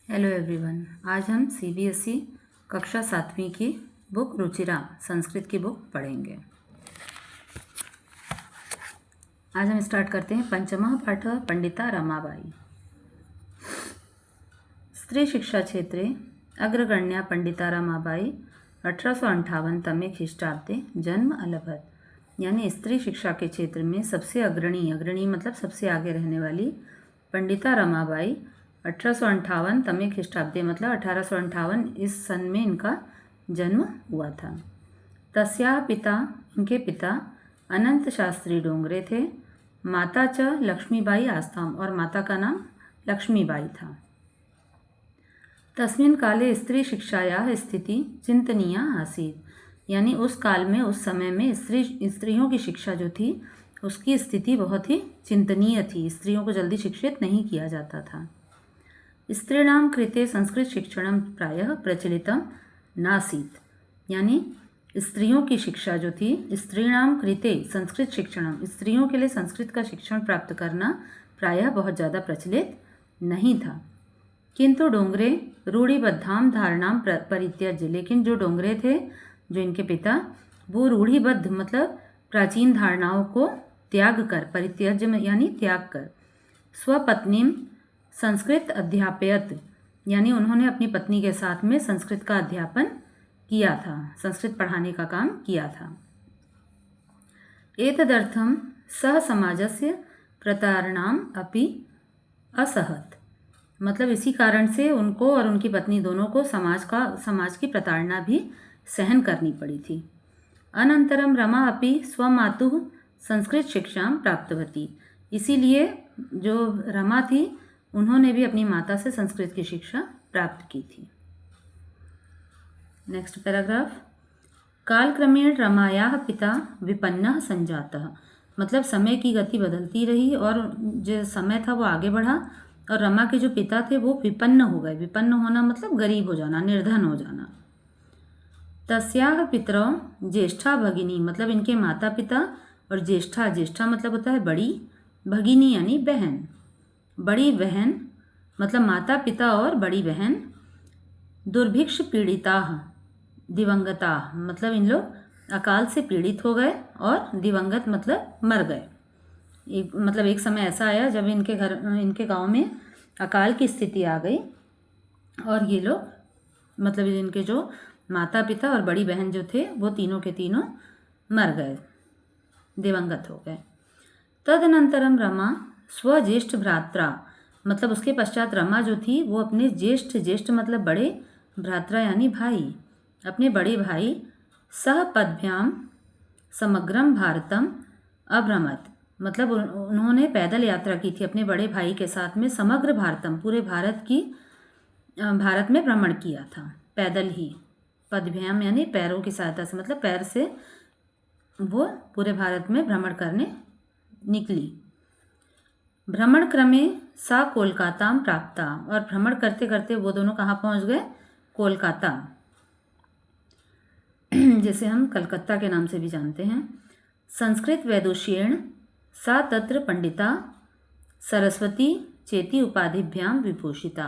Hello everyone. आज हम CBSE कक्षा 7वीं की बुक रुचिरा संस्कृत की बुक पढ़ेंगे। आज हम स्टार्ट करते हैं। पंचमः पाठ पंडिता रमाबाई। स्त्री शिक्षा क्षेत्रे अग्रगण्या पंडिता रमाबाई 1858 ख्रीष्टाब्दे जन्म अलभत। यानी स्त्री शिक्षा के क्षेत्र में सबसे अग्रणी मतलब सबसे आगे रहने वाली पंडिता रमाबाई 1858 ख्रीष्टाब्दे मतलब 1858 इस सन में इनका जन्म हुआ था। तस्याः पिता, इनके पिता अनंत शास्त्री डोंगरे थे। माता च लक्ष्मीबाई आस्ताम, और माता का नाम लक्ष्मीबाई था। तस्मिन् काले स्त्री शिक्षायाः स्थिति चिंतनीया आसीत्। यानी उस काल में, उस समय में स्त्रियों की शिक्षा जो थी उसकी स्थिति बहुत ही चिंतनीय थी। स्त्रियों को जल्दी शिक्षित नहीं किया जाता था। स्त्रीणां कृते संस्कृत शिक्षणं प्रायः प्रचलितं नासीत्। यानी स्त्रियों की शिक्षा जो थी, स्त्रीणां कृते संस्कृत शिक्षणम, स्त्रियों के लिए संस्कृत का शिक्षण प्राप्त करना प्रायः बहुत ज़्यादा प्रचलित नहीं था। किंतु डोंगरे रूढ़िबद्धां धारणां परित्यज्य, लेकिन जो डोंगरे थे, जो इनके पिता, वो रूढ़िबद्ध मतलब प्राचीन धारणाओं को त्याग कर, परित्यज्य यानी त्याग कर, स्वपत्नीं संस्कृत अध्यापयत, यानी उन्होंने अपनी पत्नी के साथ में संस्कृत का अध्यापन किया था, संस्कृत पढ़ाने का काम किया था। एतदर्थं सह समाजस्य प्रतारणाम अपि असहत, मतलब इसी कारण से उनको और उनकी पत्नी दोनों को समाज की प्रताड़ना भी सहन करनी पड़ी थी। अनंतरम रमा अपि स्वमातुः संस्कृत शिक्षां प्राप्तवती, इसीलिए जो रमा थी उन्होंने भी अपनी माता से संस्कृत की शिक्षा प्राप्त की थी। Next paragraph. कालक्रमेण रमायाः पिता विपन्नः संजातः, मतलब समय की गति बदलती रही और जो समय था वो आगे बढ़ा और रमा के जो पिता थे वो विपन्न हो गए। विपन्न होना मतलब गरीब हो जाना, निर्धन हो जाना। तस्याः पितरौ ज्येष्ठा भगिनी, मतलब इनके माता पिता और ज्येष्ठा मतलब होता है बड़ी, भगिनी यानी बहन, बड़ी बहन मतलब माता पिता और बड़ी बहन, दुर्भिक्ष पीड़िता दिवंगता, मतलब इन लोग अकाल से पीड़ित हो गए, और दिवंगत मतलब मर गए। एक समय ऐसा आया जब इनके गांव में अकाल की स्थिति आ गई और ये लोग मतलब इनके जो माता पिता और बड़ी बहन जो थे वो तीनों के तीनों मर गए, दिवंगत हो गए। तदनंतरम रमा स्वज्येष्ठ भ्रात्रा, मतलब उसके पश्चात रमा जो थी वो अपने ज्येष्ठ मतलब बड़े, भ्रात्रा यानी भाई, अपने बड़े भाई सह पदभ्याम समग्रम भारतम अभ्रमत, मतलब उन्होंने पैदल यात्रा की थी अपने बड़े भाई के साथ में, समग्र भारतम पूरे भारत में भ्रमण किया था पैदल ही। पदभ्याम यानी पैरों की सहायता से, मतलब पैर से वो पूरे भारत में भ्रमण करने निकली। भ्रमण क्रमे सा कोलकाता प्राप्ता, और भ्रमण करते करते वो दोनों कहाँ पहुँच गए? कोलकाता, जैसे हम कलकत्ता के नाम से भी जानते हैं। संस्कृत वैदुष्येण सा तत्र पंडिता सरस्वती चेती उपाधिभ्याम विभूषिता,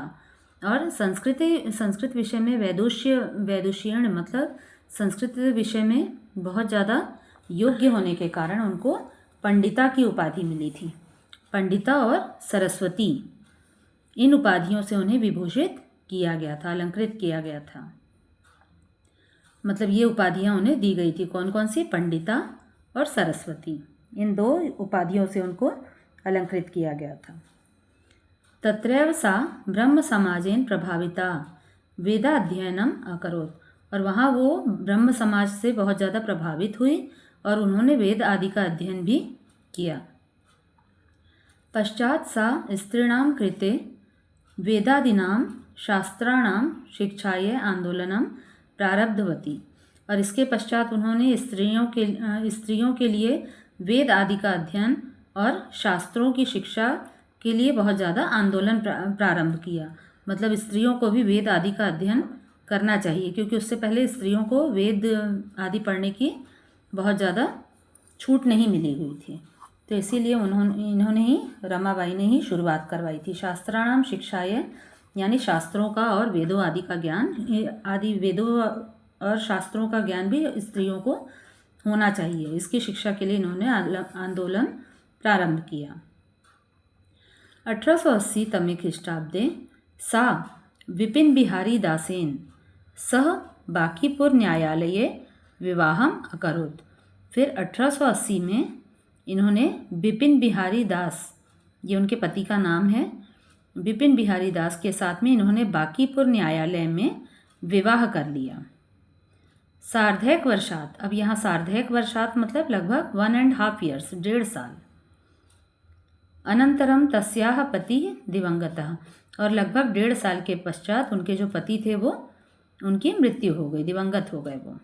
और संस्कृत विषय में वैदुष्येण मतलब संस्कृत विषय में बहुत ज़्यादा योग्य होने के कारण उनको पंडिता की उपाधि मिली थी। पंडिता और सरस्वती, इन उपाधियों से उन्हें विभूषित किया गया था, अलंकृत किया गया था। मतलब ये उपाधियां उन्हें दी गई थी। कौन कौन सी? पंडिता और सरस्वती, इन दो उपाधियों से उनको अलंकृत किया गया था। तत्रैव सा ब्रह्म समाजेन प्रभाविता वेदाध्ययनम अकरोत्, और वहाँ वो ब्रह्म समाज से बहुत ज़्यादा प्रभावित हुई और उन्होंने वेद आदि का अध्ययन भी किया। पश्चात सा स्त्रीणां कृते वेदादीनां शास्त्राणां शिक्षायै आंदोलनं प्रारब्धवती, और इसके पश्चात उन्होंने स्त्रियों के लिए वेद आदि का अध्ययन और शास्त्रों की शिक्षा के लिए बहुत ज़्यादा आंदोलन प्रारंभ किया। मतलब स्त्रियों को भी वेद आदि का अध्ययन करना चाहिए, क्योंकि उससे पहले स्त्रियों को वेद आदि पढ़ने की बहुत ज़्यादा छूट नहीं मिली हुई थी। तो इसीलिए इन्होंने ही, रमाबाई ने ही शुरुआत करवाई थी। शास्त्राणाम शिक्षाएं यानी शास्त्रों का और वेदों आदि का ज्ञान, आदि वेदों और शास्त्रों का ज्ञान भी स्त्रियों को होना चाहिए। इसकी शिक्षा के लिए इन्होंने आंदोलन प्रारंभ किया। 1880 तमे ख्रीष्टाब्दे सा विपिन बिहारी दासेन सह बांकीपुर न्यायालये विवाहम अकरोत्। फिर 1880 में इन्होंने बिपिन बिहारी दास, ये उनके पति का नाम है, बिपिन बिहारी दास के साथ में इन्होंने बांकीपुर न्यायालय में विवाह कर लिया। सार्धैक वर्षात, अब यहाँ सार्धैक वर्षात मतलब लगभग 1.5 years, 1.5 साल। अनंतरम तस्याह पति दिवंगतः, और लगभग 1.5 साल के पश्चात उनके जो पति थे वो उनकी मृत्यु हो गई, दिवंगत हो गए वो।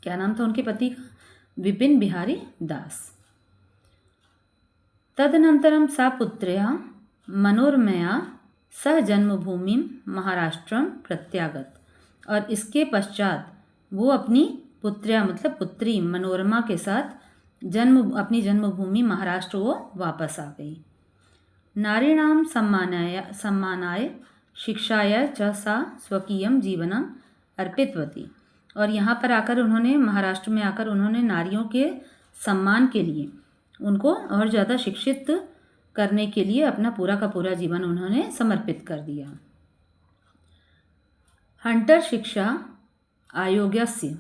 क्या नाम था उनके पति का? विपिन बिहारी दास। तदनंतरम सा पुत्र्या मनोरमया सह जन्मभूमि महाराष्ट्रम प्रत्यागत, और इसके पश्चात वो अपनी पुत्र्या मतलब पुत्री मनोरमा के साथ अपनी जन्मभूमि महाराष्ट्र वो वापस आ गई। नारीणाम सम्मानाय शिक्षाय च सा स्वकीयम जीवनम अर्पितवती, और यहाँ पर आकर उन्होंने, महाराष्ट्र में आकर उन्होंने नारियों के सम्मान के लिए, उनको और ज़्यादा शिक्षित करने के लिए अपना पूरा का पूरा जीवन उन्होंने समर्पित कर दिया। हंटर शिक्षा आयोगस्य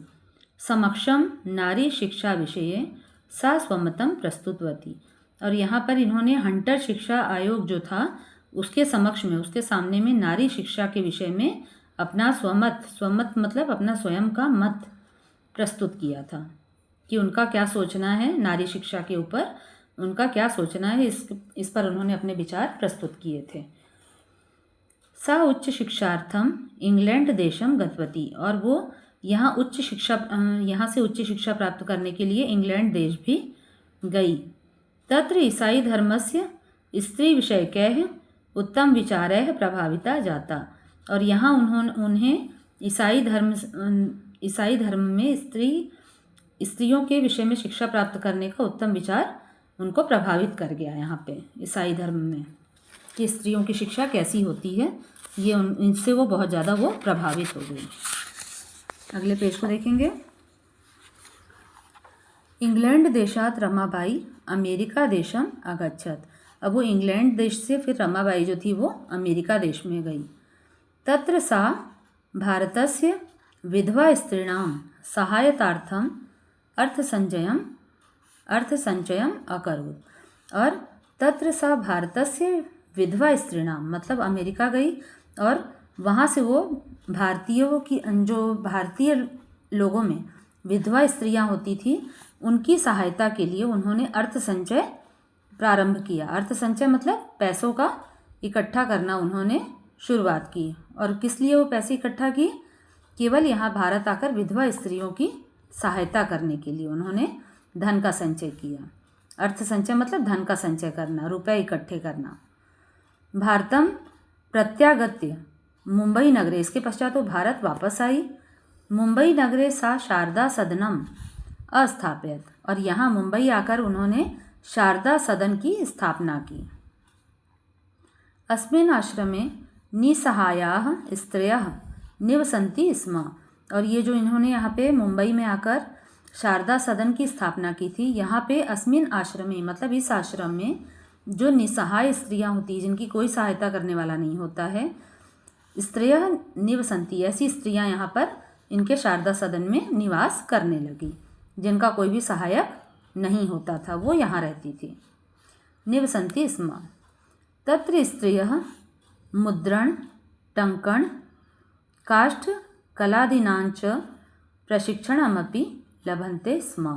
समक्षम नारी शिक्षा विषये सा स्वमतम प्रस्तुतवती, और यहाँ पर इन्होंने हंटर शिक्षा आयोग जो था उसके समक्ष में, उसके सामने में नारी शिक्षा के विषय में अपना स्वमत मतलब अपना स्वयं का मत प्रस्तुत किया था कि उनका क्या सोचना है नारी शिक्षा के ऊपर, उनका क्या सोचना है, इस पर उन्होंने अपने विचार प्रस्तुत किए थे। सा उच्च शिक्षार्थम इंग्लैंड देशम गतवती, और वो यहाँ से उच्च शिक्षा प्राप्त करने के लिए इंग्लैंड देश भी गई। तत्र ईसाई धर्मस्य स्त्री विषयकैः उत्तम विचारैः प्रभाविता जाता, और यहाँ उन्हें ईसाई धर्म में स्त्रियों के विषय में शिक्षा प्राप्त करने का उत्तम विचार उनको प्रभावित कर गया। यहाँ पे ईसाई धर्म में कि स्त्रियों की शिक्षा कैसी होती है, ये इनसे वो बहुत ज़्यादा वो प्रभावित हो गई। अगले पेज को देखेंगे। इंग्लैंड देशात रमाबाई अमेरिका देशम अगच्छत, अब वो इंग्लैंड देश से फिर रमाबाई जो थी वो अमेरिका देश में गई। तत्र सा भारतस्य विधवा स्त्रीणाम सहायतार्थम अर्थसंचयम अकरोत्, और तत्र सा भारतस्य विधवा स्त्रीणाम मतलब अमेरिका गई और वहाँ से वो भारतीयों की, जो भारतीय लोगों में विधवा स्त्रियाँ होती थी उनकी सहायता के लिए उन्होंने अर्थ संचय प्रारंभ किया। अर्थ संचय मतलब पैसों का इकट्ठा करना उन्होंने शुरुआत की। और किस लिए वो पैसे इकट्ठा किए? केवल यहाँ भारत आकर विधवा स्त्रियों की सहायता करने के लिए उन्होंने धन का संचय किया। अर्थ संचय मतलब धन का संचय करना, रुपए इकट्ठे करना। भारतम प्रत्यागत्य मुंबई नगरे, इसके पश्चात वो भारत वापस आई। मुंबई नगरे सा शारदा सदनम अस्थापित, और यहाँ मुंबई आकर उन्होंने शारदा सदन की स्थापना की। अस्मिन् आश्रमे निसहायाः स्त्रियः निवसन्ति स्म, और ये जो इन्होंने यहाँ पे मुंबई में आकर शारदा सदन की स्थापना की थी, यहाँ पे अस्मिन् आश्रमे मतलब इस आश्रम में जो निसहाय स्त्रियाँ होती, जिनकी कोई सहायता करने वाला नहीं होता है, स्त्रियः निवसन्ति, ऐसी स्त्रियाँ यहाँ पर इनके शारदा सदन में निवास करने लगी। जिनका कोई भी सहायक नहीं होता था वो यहाँ रहती थी। निवसन्ति स्म तत्र स्त्रियः मुद्रण टङ्कण काष्ठ कलादीनांच प्रशिक्षणमपि लभन्ते स्म,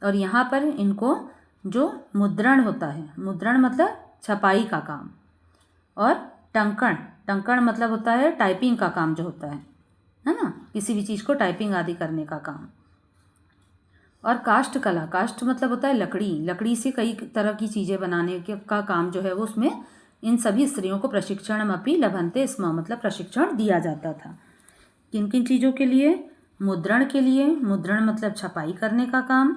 और यहाँ पर इनको जो मुद्रण होता है, मुद्रण मतलब छपाई का काम, और टंकण मतलब होता है टाइपिंग का काम जो होता है ना, किसी भी चीज़ को टाइपिंग आदि करने का काम। और काष्ठ कला, काष्ठ मतलब होता है लकड़ी से कई तरह की चीज़ें बनाने का काम जो है वो, उसमें इन सभी स्त्रियों को प्रशिक्षणमपि लभन्ते स्म मतलब प्रशिक्षण दिया जाता था। किन किन चीज़ों के लिए? मुद्रण के लिए, मुद्रण मतलब छपाई करने का काम,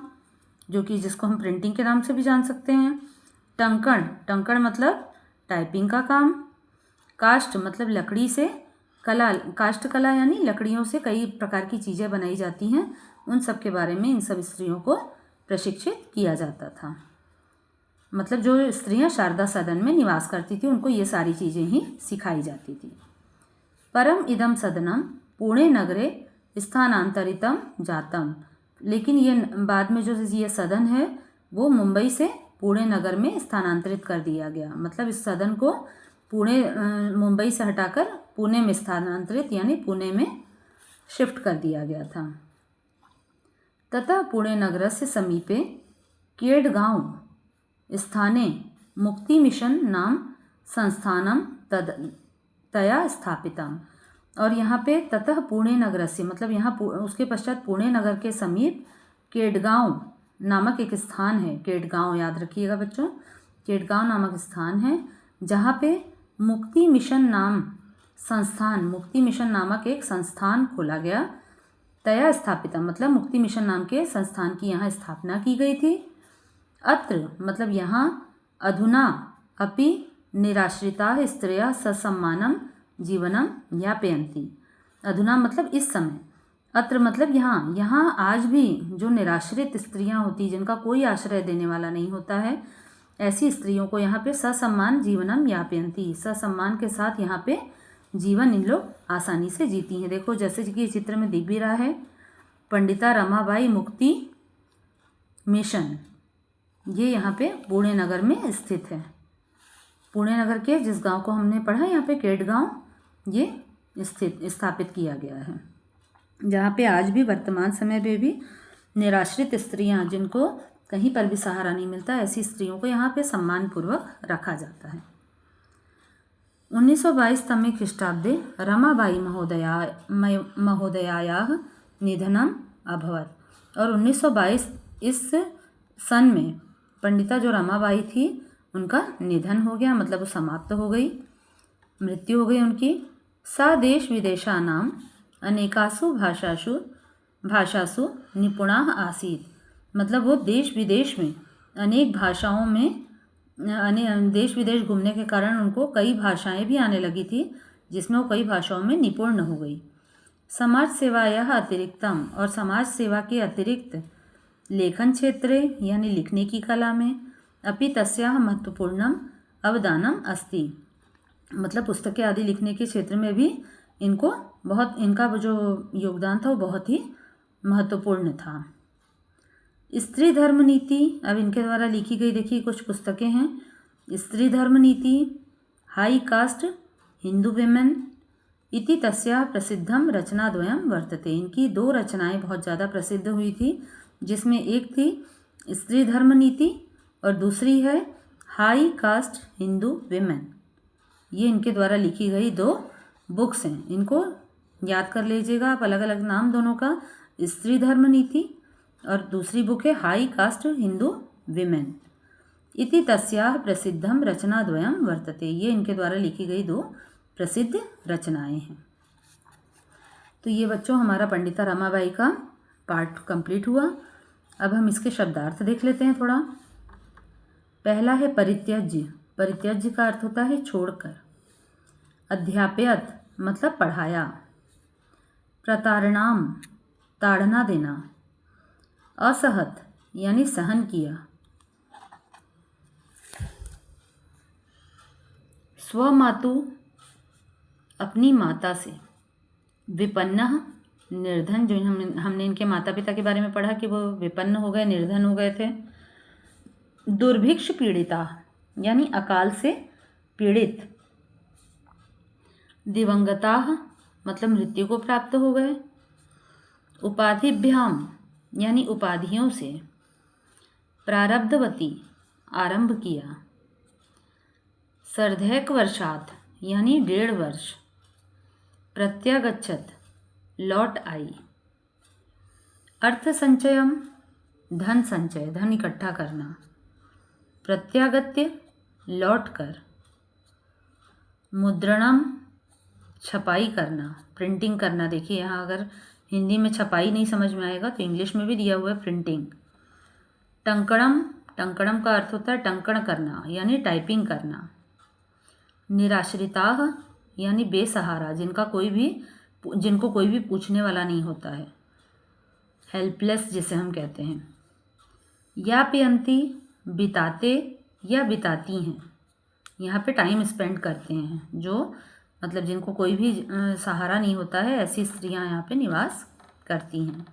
जो कि जिसको हम प्रिंटिंग के नाम से भी जान सकते हैं। टंकण मतलब टाइपिंग का काम। काष्ठ मतलब लकड़ी से, कला काष्ठ कला यानी लकड़ियों से कई प्रकार की चीज़ें बनाई जाती हैं, उन सब के बारे में इन सब स्त्रियों को प्रशिक्षित किया जाता था। मतलब जो स्त्रियां शारदा सदन में निवास करती थी उनको ये सारी चीज़ें ही सिखाई जाती थी। परम इदम सदनम पुणे नगरे स्थानांतरितम जातम, लेकिन ये बाद में जो ये सदन है वो मुंबई से पुणे नगर में स्थानांतरित कर दिया गया। मतलब इस सदन को मुंबई से हटाकर पुणे में स्थानांतरित यानी पुणे में शिफ्ट कर दिया गया था। ततः पुणे नगरस्य समीपे केडगांव स्थाने मुक्ति मिशन नाम संस्थानम तया स्थापितम। और यहाँ पे ततः पुणे नगर से मतलब यहाँ उसके पश्चात पुणे नगर के समीप केडगांव नामक एक स्थान है। केडगांव याद रखिएगा बच्चों, केडगांव नामक स्थान है जहाँ पे मुक्ति मिशन नाम संस्थान, मुक्ति मिशन नामक एक संस्थान खोला गया। तया स्थापिता मतलब मुक्ति मिशन नाम के संस्थान की यहाँ स्थापना की गई थी। अत्र मतलब यहाँ अधुना अपि निराश्रिता स्त्रियः ससम्मानम जीवनम यापयन्ति। अधुना मतलब इस समय, अत्र मतलब यहाँ आज भी जो निराश्रित स्त्रियाँ होती जिनका कोई आश्रय देने वाला नहीं होता है, ऐसी स्त्रियों को यहाँ पे ससम्मान जीवनम यापयन्ति, ससम्मान के साथ यहाँ पे जीवन इन लोग आसानी से जीती हैं। देखो जैसे कि चित्र में दिख भी रहा है, पंडिता रमाबाई मुक्ति मिशन, ये यहाँ पे पुणे नगर में स्थित है। पुणे नगर के जिस गांव को हमने पढ़ा यहाँ पे केडगांव ये स्थापित किया गया है, जहाँ पे आज भी वर्तमान समय में भी निराश्रित स्त्रियाँ जिनको कहीं पर भी सहारा नहीं मिलता, ऐसी स्त्रियों को यहाँ पे सम्मानपूर्वक रखा जाता है। 1922 तमे ख्रीष्टाब्दे रमाबाई महोदयायाः निधनम अभवत्। और 1922 इस सन में पंडिता जो रमाबाई थी उनका निधन हो गया, मतलब वो समाप्त हो गई, मृत्यु हो गई उनकी। सा देश विदेशानाम अनेकासु भाषासु निपुणाः आसीत्। मतलब वो देश विदेश में अनेक भाषाओं में देश विदेश घूमने के कारण उनको कई भाषाएं भी आने लगी थी, जिसमें वो कई भाषाओं में निपुण हो गई। समाज सेवायाः अतिरिक्तम, और समाज सेवा के अतिरिक्त लेखन क्षेत्रे यानी लिखने की कला में अपि तस्याः महत्वपूर्णम अवदानम अस्ति। मतलब पुस्तकें आदि लिखने के क्षेत्र में भी इनका जो योगदान था वो बहुत ही महत्वपूर्ण था। स्त्री धर्म नीति, अब इनके द्वारा लिखी गई देखिए कुछ पुस्तकें हैं। स्त्री धर्म नीति, हाई कास्ट हिंदू विमेन इति तस्याः प्रसिद्धम रचनाद्वयं वर्तते। इनकी दो रचनाएं बहुत ज़्यादा प्रसिद्ध हुई थी, जिसमें एक थी स्त्री धर्म नीति और दूसरी है हाई कास्ट हिंदू विमेन। ये इनके द्वारा लिखी गई दो बुक्स हैं, इनको याद कर लीजिएगा आप, अलग अलग नाम दोनों का, स्त्री धर्म नीति और दूसरी बुक है हाई कास्ट हिंदू विमेन इति तस्याः प्रसिद्धम रचनाद्वयं वर्तते। ये इनके द्वारा लिखी गई दो प्रसिद्ध रचनाएं हैं। तो ये बच्चों हमारा पंडिता रमाबाई का पार्ट कंप्लीट हुआ। अब हम इसके शब्दार्थ देख लेते हैं थोड़ा। पहला है परित्यज्य। परित्यज्य का अर्थ होता है छोड़कर। अध्यापयत मतलब पढ़ाया। प्रतारणाम ताड़ना देना। असहत यानी सहन किया। स्वमातु अपनी माता से। विपन्नः निर्धन, जो हमने इनके माता पिता के बारे में पढ़ा कि वो विपन्न हो गए, निर्धन हो गए थे। दुर्भिक्ष पीड़िता यानी अकाल से पीड़ित। दिवंगताः मतलब मृत्यु को प्राप्त हो गए। उपाधिभ्याम यानी उपाधियों से। प्रारब्धवती आरंभ किया। सर्धैक वर्षात यानी 1.5 वर्ष। प्रत्यागच्छत लौट आई। अर्थ संचयम धन संचय, धन इकट्ठा करना। प्रत्यागत्य लौट कर। मुद्रणम छपाई करना, प्रिंटिंग करना। देखिए यहाँ अगर हिंदी में छपाई नहीं समझ में आएगा तो इंग्लिश में भी दिया हुआ है प्रिंटिंग। टंकणम, टंकणम का अर्थ होता है टंकण करना यानी टाइपिंग करना। निराश्रिताः यानी बेसहारा, जिनको कोई भी पूछने वाला नहीं होता है, हेल्पलेस जिसे हम कहते हैं। यापयन्ति बिताते या बिताती हैं, यहाँ पे टाइम स्पेंड करते हैं, जो मतलब जिनको कोई भी सहारा नहीं होता है, ऐसी स्त्रियां यहाँ पे निवास करती हैं।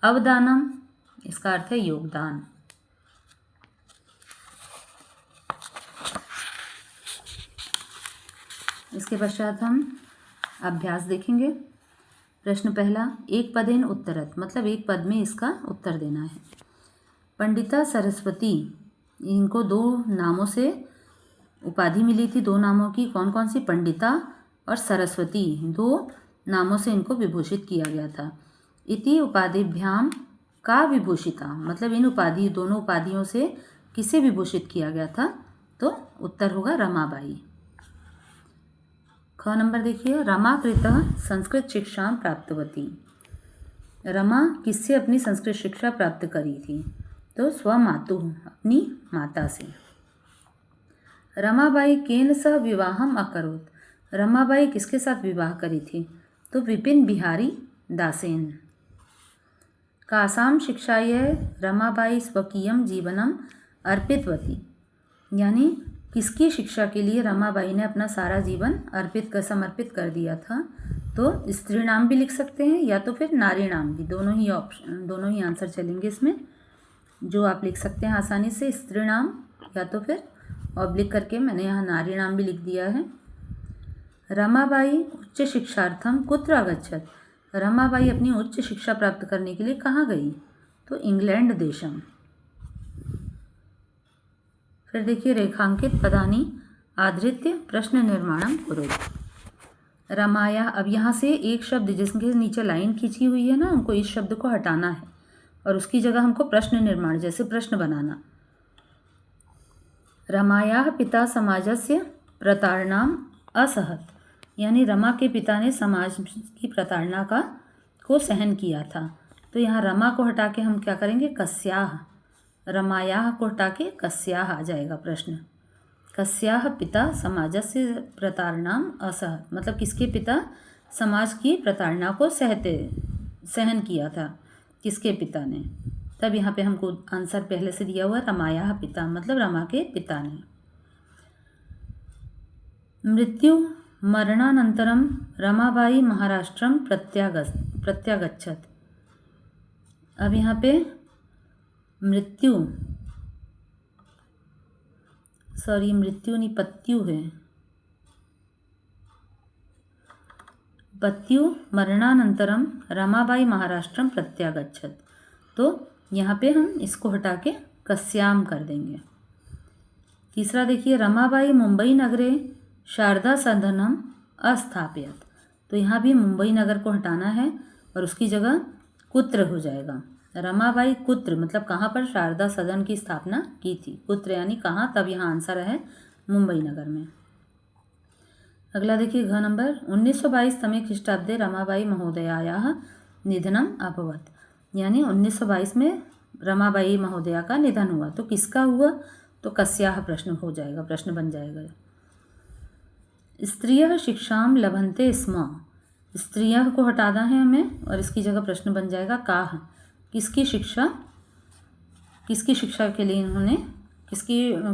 अवदानम, इसका अर्थ है योगदान। इसके पश्चात हम अभ्यास देखेंगे। प्रश्न पहला, एक पदेन उत्तरत, मतलब एक पद में इसका उत्तर देना है। पंडिता सरस्वती, इनको दो नामों से उपाधि मिली थी, दो नामों की। कौन कौन सी? पंडिता और सरस्वती, दो नामों से इनको विभूषित किया गया था। इति उपाधिभ्याम का विभूषिता, मतलब इन दोनों उपाधियों से किसे विभूषित किया गया था? तो उत्तर होगा रमाबाई। ख नंबर देखिए, रमा कृतः संस्कृत शिक्षा प्राप्तवती। रमा किससे अपनी संस्कृत शिक्षा प्राप्त करी थी? तो स्वमातुः, अपनी माता से। रमाबाई केन सह विवाहम अकरोत्, रमाबाई किसके साथ विवाह करी थी? तो विपिन बिहारी दासेन। कासाम शिक्षायै रमाबाई स्वकीयम जीवनम अर्पितवती, यानी किसकी शिक्षा के लिए रमाबाई ने अपना सारा जीवन समर्पित कर दिया था? तो स्त्री नाम भी लिख सकते हैं या तो फिर नारी नाम भी, दोनों ही आंसर चलेंगे इसमें। जो आप लिख सकते हैं आसानी से, स्त्री नाम या तो फिर ऑब्लिक करके मैंने यहाँ नारी नाम भी लिख दिया है। रमाबाई उच्च शिक्षार्थम कुत्र अगच्छत, रमाबाई अपनी उच्च शिक्षा प्राप्त करने के लिए कहाँ गई? तो इंग्लैंड देशम। फिर देखिए, रेखांकित पदानी आधृत्य प्रश्न निर्माणम कुरुत। रमाया, अब यहाँ से एक शब्द जिसके नीचे लाइन खींची हुई है ना, हमको इस शब्द को हटाना है और उसकी जगह हमको प्रश्न निर्माण, जैसे प्रश्न बनाना। रमायाः पिता समाजस्य प्रताड़नाम असहत, यानी रमा के पिता ने समाज की प्रताड़ना को सहन किया था। तो यहाँ रमा को हटा के हम क्या करेंगे? कस्याः, रमायाः को हटा के कस्याः आ जाएगा प्रश्न। कस्याः पिता समाजस्य प्रताड़नाम असहत, मतलब किसके पिता समाज की प्रताड़ना को सहन किया था, किसके पिता ने? तब यहाँ पे हमको आंसर पहले से दिया हुआ, रमायाः पिता, मतलब रमा के पिता ने। मृत्यु मरणानंतरम रमाबाई महाराष्ट्रम प्रत्यागच्छत। अब यहाँ पे मृत्यु नहीं, पत्यु है। पत्यु मरणानंतरम रमाबाई महाराष्ट्रम प्रत्यागच्छत, तो यहाँ पे हम इसको हटा के कस्याम कर देंगे। तीसरा देखिए, रमाबाई मुंबई नगरे शारदा सदनम अस्थापयत, तो यहाँ भी मुंबई नगर को हटाना है और उसकी जगह कुत्र हो जाएगा। रमाबाई कुत्र, मतलब कहाँ पर शारदा सदन की स्थापना की थी? कुत्र यानी कहाँ, तब यहाँ आंसर है मुंबई नगर में। अगला देखिए, घ नंबर, 1922 तमे ख्रीष्टाब्दे रमाबाई महोदयायाः निधनम अभवत्, यानी 1922 में रमाबाई महोदया का निधन हुआ। तो किसका हुआ? तो कस्याः प्रश्न हो जाएगा, प्रश्न बन जाएगा। स्त्रियः शिक्षाम लभन्ते स्म, स्त्रियः को हटाना है हमें और इसकी जगह प्रश्न बन जाएगा काह, किसकी शिक्षा के लिए इन्होंने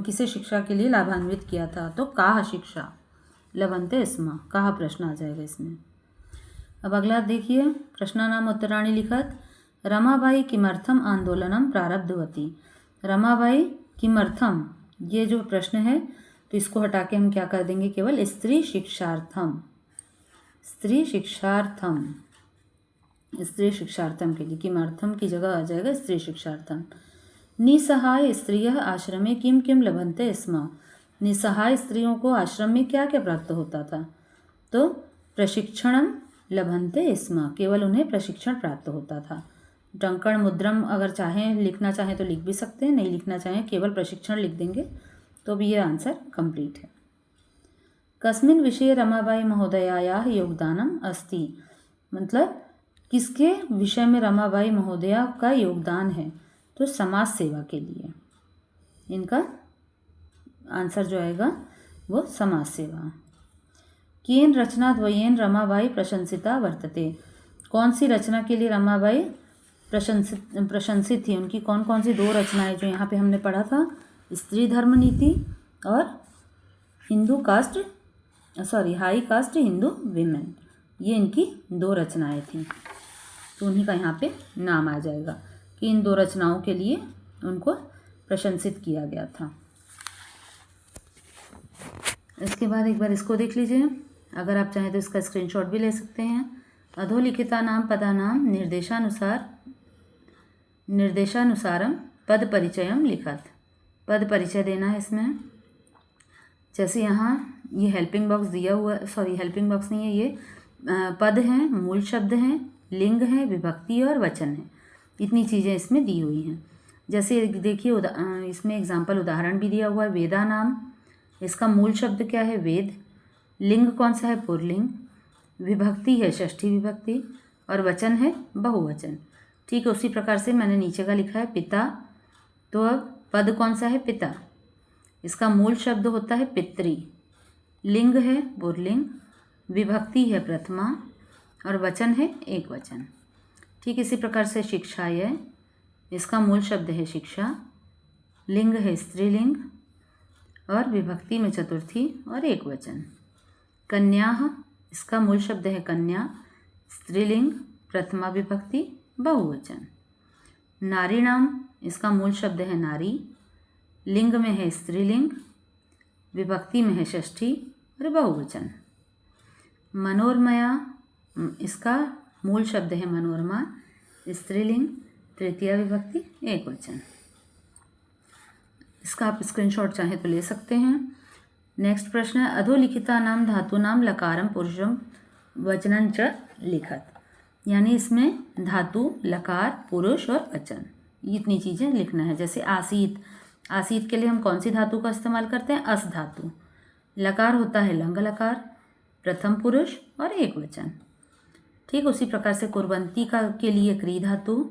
किसे शिक्षा के लिए लाभान्वित किया था? तो काह शिक्षा लभन्ते स्म, काह प्रश्न आ जाएगा इसमें। अब अगला देखिए, प्रश्नानाम उत्तराणि लिखत। रमाबाई किमर्थम आंदोलनम प्रारब्धवती, रमाबाई किमर्थम, ये जो प्रश्न है तो इसको हटा के हम क्या कर देंगे? केवल स्त्री शिक्षार्थम के लिए किमर्थम की जगह आ जाएगा स्त्री शिक्षार्थम। निसहाय स्त्रियः आश्रमे किम किम लभन्ते स्म, निसहाय स्त्रियों को आश्रम में क्या क्या प्राप्त होता था? तो प्रशिक्षणम लभन्ते स्म, केवल उन्हें प्रशिक्षण प्राप्त होता था। टंकण मुद्रम अगर लिखना चाहें तो लिख भी सकते हैं, नहीं लिखना चाहें केवल प्रशिक्षण लिख देंगे तो भी ये आंसर कंप्लीट है। कस्मिन् विषये रमाबाई महोदयायाः योगदानम अस्ति, मतलब किसके विषय में रमाबाई महोदया का योगदान है? तो समाज सेवा के लिए। इनका आंसर जो आएगा वो समाज सेवा। केन रचनाद्वयेन रमाबाई प्रशंसिता वर्तते, कौन सी रचना के लिए रमाबाई प्रशंसित थी, उनकी कौन कौन सी 2 रचनाएं जो यहाँ पे हमने पढ़ा था, स्त्री धर्म नीति और हाई कास्ट हिंदू विमेन, ये इनकी 2 रचनाएं थी। तो उन्हीं का यहाँ पे नाम आ जाएगा कि इन 2 रचनाओं के लिए उनको प्रशंसित किया गया था। इसके बाद एक बार इसको देख लीजिए, अगर आप चाहें तो इसका स्क्रीनशॉट भी ले सकते हैं। अधोलिखिता नाम पदानाम निर्देशानुसारम पद परिचयम लिखत, पद परिचय देना है इसमें। जैसे यहाँ ये हेल्पिंग बॉक्स दिया हुआ, हेल्पिंग बॉक्स नहीं है, ये पद हैं, मूल शब्द हैं, लिंग है, विभक्ति और वचन है, इतनी चीज़ें इसमें दी हुई हैं। जैसे देखिए इसमें एग्जाम्पल उदाहरण भी दिया हुआ है। वेदा नाम, इसका मूल शब्द क्या है, वेद। लिंग कौन सा है, पुल्लिंग। विभक्ति है षष्ठी विभक्ति और वचन है बहुवचन। ठीक है, उसी प्रकार से मैंने नीचे का लिखा है पिता, तो अब पद कौन सा है, पिता। इसका मूल शब्द होता है पितृ, लिंग है पुल्लिंग, विभक्ति है प्रथमा और वचन है एक वचन। ठीक इसी प्रकार से शिक्षा है, इसका मूल शब्द है शिक्षा, लिंग है स्त्रीलिंग और विभक्ति में चतुर्थी और एक वचन। कन्या, इसका मूल शब्द है कन्या, स्त्रीलिंग, प्रथमा विभक्ति, बहुवचन। नारीणाम, इसका मूल शब्द है नारी, लिंग में है स्त्रीलिंग, विभक्ति में है षष्ठी और बहुवचन। मनोरमया, इसका मूल शब्द है मनोरमा, स्त्रीलिंग, तृतीया विभक्ति, एक वचन। इसका आप स्क्रीनशॉट चाहें तो ले सकते हैं। नेक्स्ट प्रश्न है, अधोलिखिता नाम धातु नाम लकारम पुरुषम वचनं च लिखत, यानी इसमें धातु, लकार, पुरुष और वचन, इतनी चीज़ें लिखना है। जैसे आसीत, आसीत के लिए हम कौन सी धातु का इस्तेमाल करते हैं, अस धातु। लकार होता है लंग लकार, प्रथम पुरुष और एक वचन। ठीक उसी प्रकार से कुर्वंती का के लिए क्री धातु,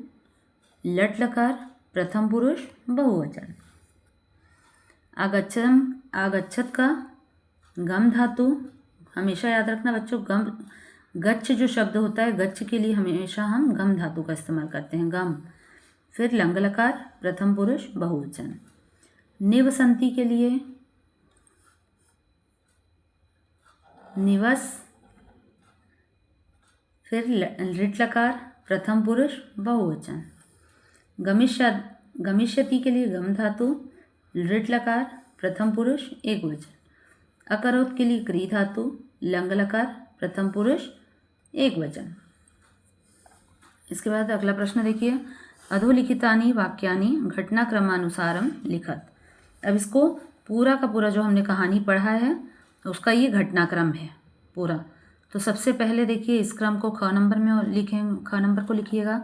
लट लकार, प्रथम पुरुष, बहुवचन। आगच्छत का गम धातु, हमेशा याद रखना बच्चों, गम गच्छ जो शब्द होता है, गच्छ के लिए हमेशा हम गम धातु का इस्तेमाल करते हैं, गम। फिर लंग लकार, प्रथम पुरुष, बहुवचन। निवसंती के लिए निवस, फिर लिट लकार, प्रथम पुरुष, बहुवचन। गमिष्यति के लिए गम धातु, लिट लकार, प्रथम पुरुष, एक वचन। अकरोत के लिए क्री धातु, लंग लकार, प्रथम पुरुष, एक वचन। इसके बाद अगला प्रश्न देखिए, अधोलिखितानि वाक्यानि घटनाक्रमानुसारम लिखत। अब इसको पूरा का पूरा जो हमने कहानी पढ़ा है उसका ये घटनाक्रम है पूरा। तो सबसे पहले देखिए इस क्रम को ख नंबर में लिखें, ख नंबर को लिखिएगा।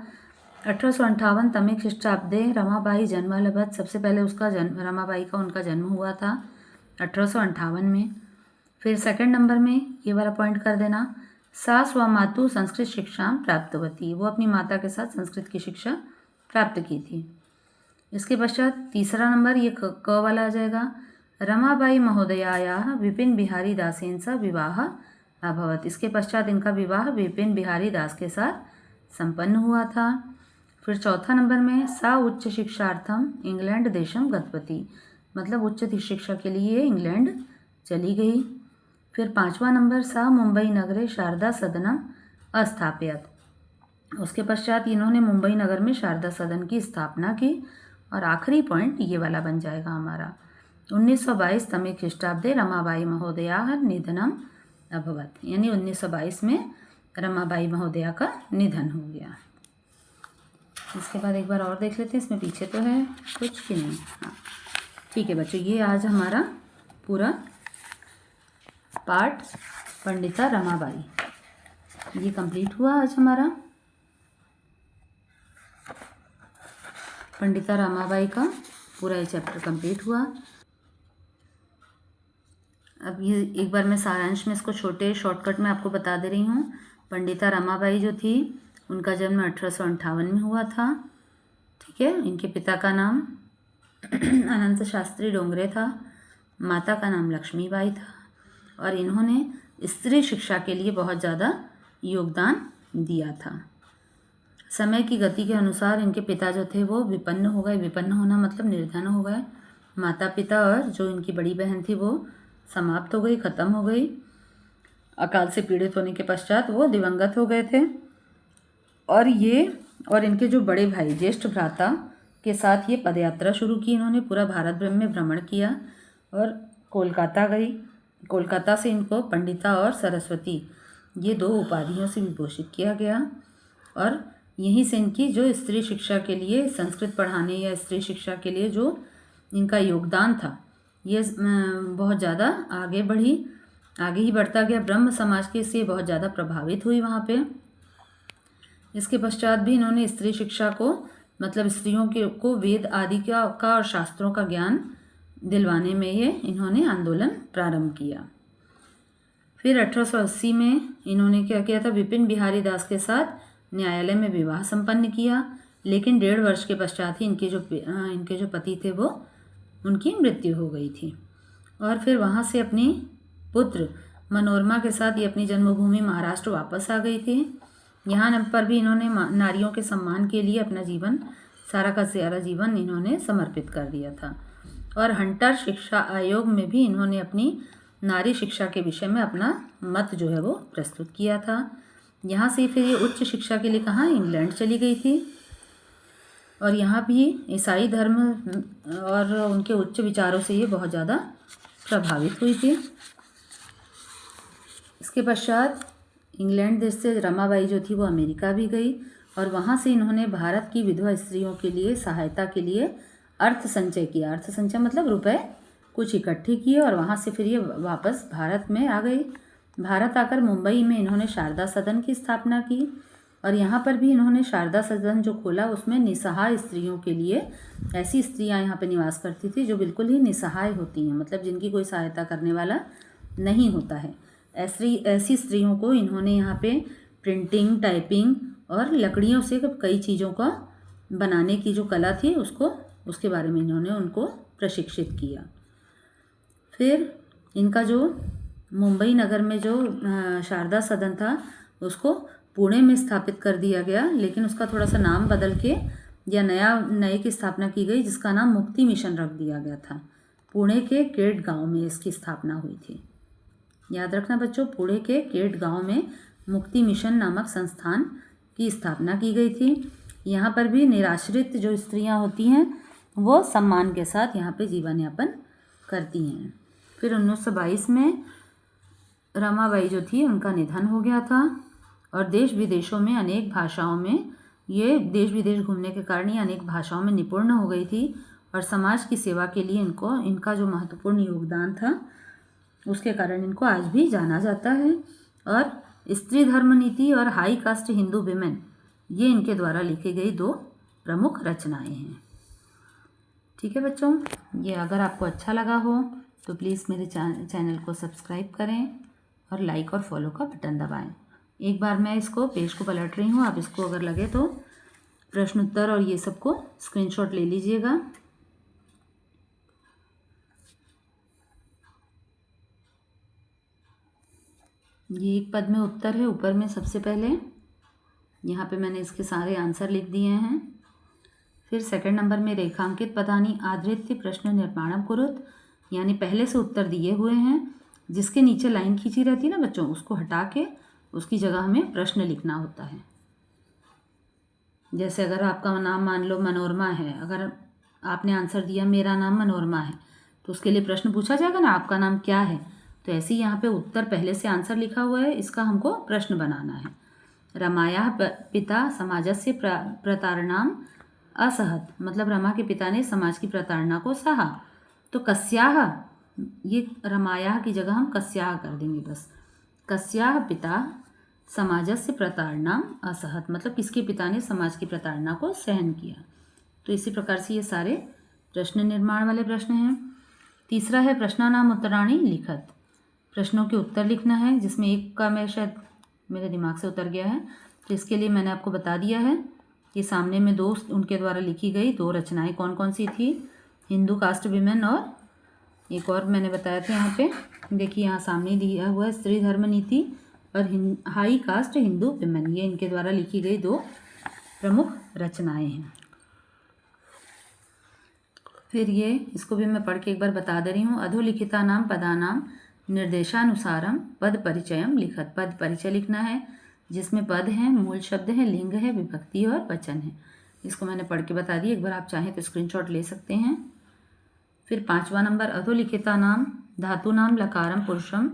1858 तमे ख्रीष्टाब्दे रमाबाई जन्म लभत, सबसे पहले उसका जन्म, रमाबाई का उनका जन्म हुआ था 1858 में। फिर सेकंड नंबर में ये वाला पॉइंट कर देना, सा स्वमातु संस्कृत शिक्षा प्राप्तवती, वो अपनी माता के साथ संस्कृत की शिक्षा प्राप्त की थी। इसके पश्चात तीसरा नंबर ये क वाला आ जाएगा, रमाबाई महोदयायाः विपिन बिहारी दासेन सह विवाह अभवत, इसके पश्चात इनका विवाह विपिन बिहारी दास के साथ संपन्न हुआ था। फिर चौथा नंबर में सा उच्च शिक्षार्थम इंग्लैंड देशम गतवती, मतलब उच्च शिक्षा के लिए इंग्लैंड चली गई। फिर पांचवा नंबर सा मुंबई नगरे शारदा सदनम अस्थापयत, उसके पश्चात इन्होंने मुंबई नगर में शारदा सदन की स्थापना की। और आखिरी पॉइंट ये वाला बन जाएगा हमारा, 1922 तमे ख्रीष्टाब्दे रमाबाई महोदयाः निधनम अभवत, यानी 1922 में रमाबाई महोदया का निधन हो गया। इसके बाद एक बार और देख लेते हैं, इसमें पीछे तो है कुछ कि नहीं। हाँ ठीक है बच्चों, ये आज हमारा पूरा पार्ट पंडिता रमाबाई ये कंप्लीट हुआ। आज हमारा पंडिता रमाबाई का पूरा ये चैप्टर कंप्लीट हुआ। अब ये एक बार मैं सारांश में इसको छोटे शॉर्टकट में आपको बता दे रही हूँ। पंडिता रमाबाई जो थी उनका जन्म 1858 में हुआ था। ठीक है, इनके पिता का नाम अनंत शास्त्री डोंगरे था, माता का नाम लक्ष्मीबाई था और इन्होंने स्त्री शिक्षा के लिए बहुत ज़्यादा योगदान दिया था। समय की गति के अनुसार इनके पिता जो थे वो विपन्न हो गए। विपन्न होना मतलब निर्धन हो गए। माता पिता और जो इनकी बड़ी बहन थी वो समाप्त हो गई, ख़त्म हो गई। अकाल से पीड़ित होने के पश्चात वो दिवंगत हो गए थे। और इनके जो बड़े भाई ज्येष्ठ भ्राता के साथ ये पदयात्रा शुरू की। इन्होंने पूरा भारत में भ्रमण किया और कोलकाता गई। कोलकाता से इनको पंडिता और सरस्वती ये 2 उपाधियों से विभूषित किया गया और यहीं से इनकी जो स्त्री शिक्षा के लिए, संस्कृत पढ़ाने या स्त्री शिक्षा के लिए जो इनका योगदान था ये बहुत ज़्यादा आगे ही बढ़ता गया। ब्रह्म समाज के से बहुत ज़्यादा प्रभावित हुई वहाँ पे। इसके पश्चात भी इन्होंने स्त्री शिक्षा को मतलब स्त्रियों को वेद आदि का और शास्त्रों का ज्ञान दिलवाने में ये इन्होंने आंदोलन प्रारंभ किया। फिर 1880 में इन्होंने क्या किया था, विपिन बिहारी दास के साथ न्यायालय में विवाह संपन्न किया। लेकिन 1.5 वर्ष के पश्चात ही इनके जो पति थे वो उनकी मृत्यु हो गई थी। और फिर वहाँ से अपनी पुत्र मनोरमा के साथ ये अपनी जन्मभूमि महाराष्ट्र वापस आ गई थी। यहाँ पर भी इन्होंने नारियों के सम्मान के लिए अपना जीवन, सारा का सारा जीवन इन्होंने समर्पित कर दिया था। और हंटर शिक्षा आयोग में भी इन्होंने अपनी नारी शिक्षा के विषय में अपना मत जो है वो प्रस्तुत किया था। यहाँ से फिर ये उच्च शिक्षा के लिए कहाँ, इंग्लैंड चली गई थी और यहाँ भी ईसाई धर्म और उनके उच्च विचारों से ये बहुत ज़्यादा प्रभावित हुई थी। इसके पश्चात इंग्लैंड देश से रमाबाई जो थी वो अमेरिका भी गई और वहाँ से इन्होंने भारत की विधवा स्त्रियों के लिए सहायता के लिए अर्थ संचय किया। अर्थ संचय मतलब रुपए कुछ इकट्ठे किए और वहाँ से फिर ये वापस भारत में आ गई। भारत आकर मुंबई में इन्होंने शारदा सदन की स्थापना की और यहाँ पर भी इन्होंने शारदा सदन जो खोला उसमें निसहाय स्त्रियों के लिए, ऐसी स्त्रियाँ यहाँ पे निवास करती थी जो बिल्कुल ही निसहाय होती हैं, मतलब जिनकी कोई सहायता करने वाला नहीं होता है। ऐसी स्त्रियों को इन्होंने यहाँ पे प्रिंटिंग, टाइपिंग और लकड़ियों से कई चीज़ों का बनाने की जो कला थी उसके बारे में इन्होंने उनको प्रशिक्षित किया। फिर इनका जो मुंबई नगर में जो शारदा सदन था उसको पुणे में स्थापित कर दिया गया, लेकिन उसका थोड़ा सा नाम बदल के या नए की स्थापना की गई जिसका नाम मुक्ति मिशन रख दिया गया था। पुणे के केट गांव में इसकी स्थापना हुई थी। याद रखना बच्चों, पुणे के केट गांव में मुक्ति मिशन नामक संस्थान की स्थापना की गई थी। यहाँ पर भी निराश्रित जो स्त्रियाँ होती हैं वो सम्मान के साथ यहाँ पे जीवन यापन करती हैं। फिर 1922 में रमाबाई जो थी उनका निधन हो गया था और देश विदेशों में अनेक भाषाओं में ये देश विदेश घूमने के कारण ये अनेक भाषाओं में निपुण हो गई थी और समाज की सेवा के लिए इनका जो महत्वपूर्ण योगदान था उसके कारण इनको आज भी जाना जाता है। और स्त्री धर्म नीति और हाई कास्ट हिंदू विमेन ये इनके द्वारा लिखी गई 2 प्रमुख रचनाएं हैं। ठीक है बच्चों, ये अगर आपको अच्छा लगा हो तो प्लीज़ मेरे चैनल को सब्सक्राइब करें और लाइक और फॉलो का बटन दबाएं। एक बार मैं इसको पेज को पलट रही हूँ, आप इसको अगर लगे तो प्रश्न उत्तर और ये सबको स्क्रीनशॉट ले लीजिएगा। ये एक पद में उत्तर है, ऊपर में सबसे पहले यहाँ पे मैंने इसके सारे आंसर लिख दिए हैं। फिर सेकंड नंबर में रेखांकित पदानि आधृत्य प्रश्न निर्माणम कुरुत, यानी पहले से उत्तर दिए हुए हैं, जिसके नीचे लाइन खींची रहती है ना बच्चों, उसको हटा के उसकी जगह हमें प्रश्न लिखना होता है। जैसे अगर आपका नाम मान लो मनोरमा है, अगर आपने आंसर दिया मेरा नाम मनोरमा है तो उसके लिए प्रश्न पूछा जाएगा ना, आपका नाम क्या है। तो ऐसे ही यहाँ पे उत्तर पहले से आंसर लिखा हुआ है, इसका हमको प्रश्न बनाना है। रमायाः पिता समाजस्य प्रतारणाम असहत, मतलब रमा के पिता ने समाज की प्रताड़ना को सहा। तो कस्याः, ये रमायाः की जगह हम कस्याः कर देंगे बस। कस्याः पिता समाजस्य प्रताड़नाम असहत, मतलब किसके पिता ने समाज की प्रताड़ना को सहन किया। तो इसी प्रकार से ये सारे प्रश्न निर्माण वाले प्रश्न हैं। तीसरा है प्रश्नानाम उत्तराणि लिखत, प्रश्नों के उत्तर लिखना है, जिसमें एक का मैं शायद मेरे दिमाग से उतर गया है, तो इसके लिए मैंने आपको बता दिया है कि सामने में 2 उनके द्वारा लिखी गई 2 रचनाएं कौन कौन सी थी, हिंदू कास्ट विमेन और एक और मैंने बताया था यहाँ पे, देखिए यहाँ सामने दिया हुआ है स्त्री धर्म नीति और हाई कास्ट हिंदू विमेन, ये इनके द्वारा लिखी गई 2 प्रमुख रचनाएं हैं। फिर ये इसको भी मैं पढ़ के एक बार बता दे रही हूँ। अधोलिखिता नाम पदानाम निर्देशानुसारम पद परिचयम लिखत। पद परिचय लिखना है जिसमें पद हैं, मूल शब्द है, लिंग है, विभक्ति और वचन है। इसको मैंने पढ़ के बता दिया, एक बार आप चाहें तो स्क्रीनशॉट ले सकते हैं। फिर 5वां नंबर अधोलिखिता नाम धातु नाम लकारम पुरुषम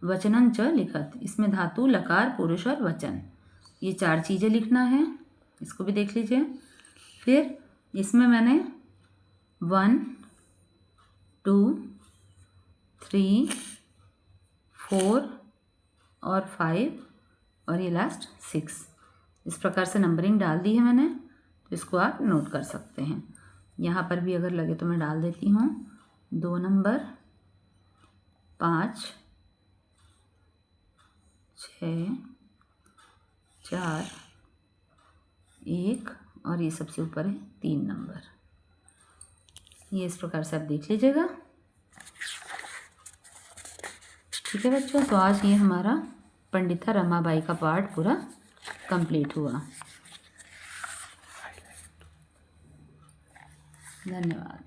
वचनं च लिखत। इसमें धातु, लकार, पुरुष और वचन, ये 4 चीज़ें लिखना है, इसको भी देख लीजिए। फिर इसमें मैंने 1, 2, 3, 4 और 5 और ये लास्ट 6, इस प्रकार से नंबरिंग डाल दी है मैंने, तो इसको आप नोट कर सकते हैं। यहाँ पर भी अगर लगे तो मैं डाल देती हूँ 2 नंबर, 5, 6, 4, 1 और ये सबसे ऊपर है 3 नंबर। ये इस प्रकार से आप देख लीजिएगा। ठीक है बच्चों, तो आज ये हमारा पंडिता रमाबाई का पाठ पूरा कंप्लीट हुआ। धन्यवाद।